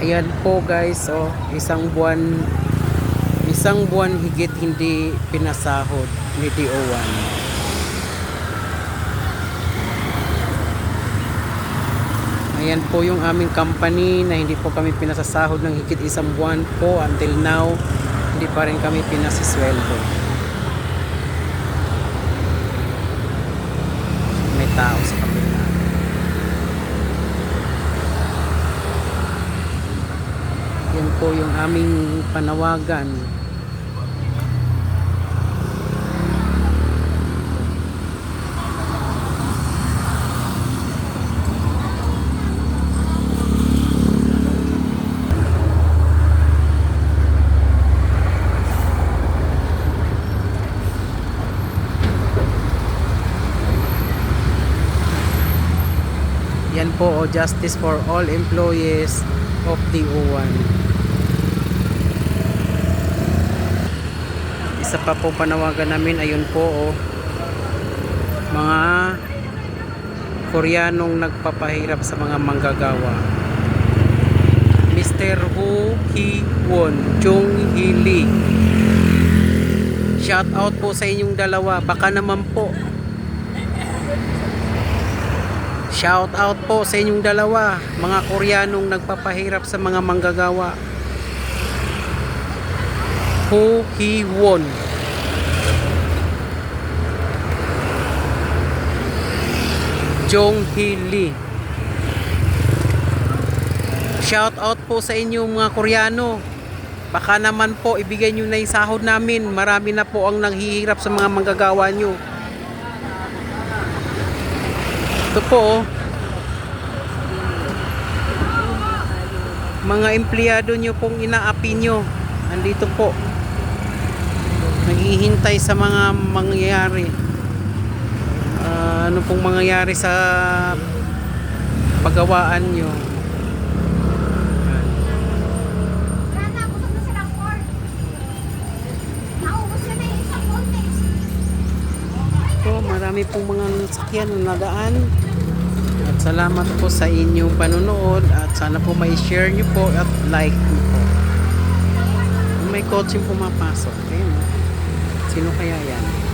Ayan po guys, oh, isang buwan higit hindi pinasahod ni DO1. Ayan po yung aming company na hindi po kami pinasasahod ng higit isang buwan po. Until now, hindi pa rin kami pinasisweldo. May tao sa kabila. Yan po yung aming panawagan. Yan po, o justice for all employees of DO1. Isa pa po panawagan namin, ayun po, o mga Koreanong nagpapahirap sa mga manggagawa. Mr. Woo Hee-won, Jung Hee-lee, shout out po sa inyong dalawa. Baka naman po, shout out po sa inyong dalawa, mga Koreanong nagpapahirap sa mga manggagawa. Woo Hee-won, Jung Hee-lee, shout out po sa inyong mga Koreano. Baka naman po ibigay nyo na yung sahod namin. Marami na po ang nanghihirap sa mga manggagawa nyo. Ito po, mga empleyado nyo pong inaapi nyo, andito po, naghihintay sa mga mangyayari. Ano pong mangyayari sa paggawaan nyo. Ito, marami pong mga sakyan na nadaan. At salamat po sa inyong panonood, at sana po may share nyo po at like nyo po. May coaching pumapasok. Ayun, sino kaya yan?